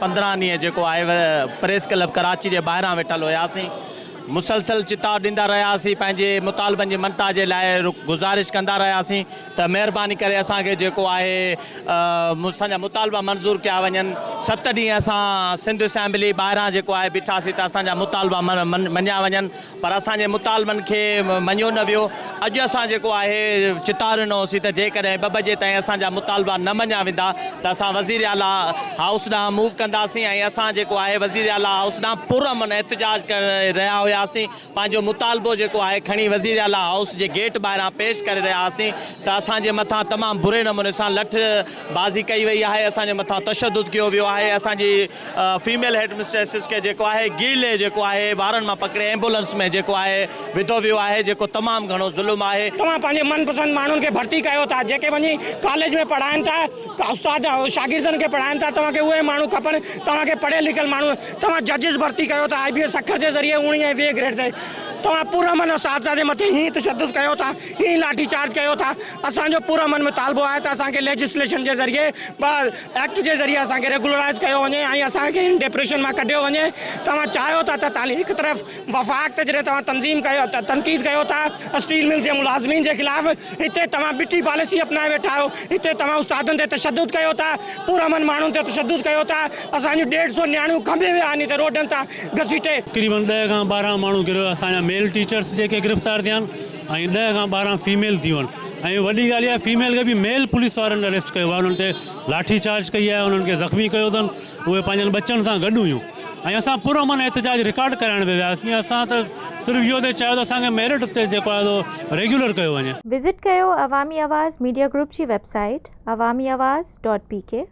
15 ॾींहं जेको आहे प्रेस क्लब कराची जे ॿाहिरां वेठल हुयासीं। मुसलसल चिताव ॾींदा रहियासीं, पंहिंजे मुतालबनि जी मनता जे लाइ गुज़ारिश कंदा रहियासीं त महिरबानी करे असांखे जेको आहे असांजा मुतालबा मंज़ूर कया वञनि। 7 ॾींहं असां सिंध असेंबली ॿाहिरां जेको आहे बीठासीं त असांजा मुतालबा मञिया वञनि, पर असांजे मुतालबनि खे मञियो न वियो। अॼु असां जेको आहे चिताव ॾिनोसीं त जेकॾहिं 2 बजे ताईं असांजा मुतालबा न मञिया वेंदा त असां वज़ीर आला हाउस ॾांहुं मूव कंदासीं ऐं असां जेको आहे वज़ीर आला हाउस ॾांहुं पुरअमन एहतिजाज करे रहिया हुआसीं। पंहिंजो मुतालबो जेको आहे खणी वज़ीर आला हाउस जे गेट ॿाहिरां पेश करे रहिया हुआसीं त असांजे मथां तमामु बुरे नमूने सां लठबाज़ी कई वई आहे, असांजे मथां तशदुद कयो वियो आहे। असांजी फीमेल हेड मिस्ट्रेसिस खे जेको आहे गीले जेको आहे ॿारनि मां पकिड़े एम्बुलेंस में जेको आहे विधो वियो आहे, जेको तमामु घणो ज़ुल्म आहे। तव्हां पंहिंजे मनपसंद माण्हुनि खे भर्ती कयो था, जेके वञी कॉलेज में पढ़ाइनि था, उस्ताद शागिर्दनि खे पढ़ाइनि था, तव्हांखे उहे माण्हू खपनि। तव्हांखे पढ़ियल लिखियल माण्हू, तव्हां जजिस भर्ती कयो था IBS अखर जे ज़रिए 19 ऐं 20 ग्रेड ते। तव्हां पुरअमन असातिज़ा जे मथे हीअं तशदुद कयो था, हीअं लाठी चार्ज कयो था। असांजो पुरअमन मुतालबो आहे त असांखे लेजिस्लेशन जे ज़रिए एक्ट जे ज़रिए असांखे रेगुलराइज़ कयो वञे ऐं असांखे हिन डिप्रेशन मां कढियो वञे। तव्हां चाहियो था त तालीम हिकु तरफ़ वफ़ाक़ ते जॾहिं तव्हां तंज़ीम कयो था, तनक़ीद कयो था स्टील मिल जे मुलाज़िमीन जे ख़िलाफ़, हिते तव्हां बिठी पॉलिसी अपनाए वेठा आहियो। हिते तव्हां उस्तादनि ते तशदुद कयो था, पुरअमन माण्हुनि ते तशदुद कयो था। असांजूं 150 नियाणियूं खंभे विया आहिनि हिते रोडनि तां घसीटे। तक़रीबन 10 खां 12 माण्हू असांजा मेल टीचर्स जेके गिरफ़्तार थिया आहिनि ऐं 10 खां 12 फीमेल थियूं आहिनि। ऐं वॾी ॻाल्हि आहे फीमेल खे बि मेल पुलिस वारनि अरेस्ट कयो आहे, उन्हनि ते लाठी चार्ज कई आहे, उन्हनि खे ज़ख़्मी कयो अथनि। उहे पंहिंजनि बच्चनि सां गॾु हुयूं ऐं असां पुरअमन एहतिजाज रिकॉर्ड कराइण पे वियासीं। असां त सिर्फ़ु इहो ते चयो त असांखे मेरिट ते जेको आहे रेगुलर कयो वञे। विज़िट कयो अवामी आवाज़ मीडिया ग्रुप जी वेबसाइट awamiawaz.pk।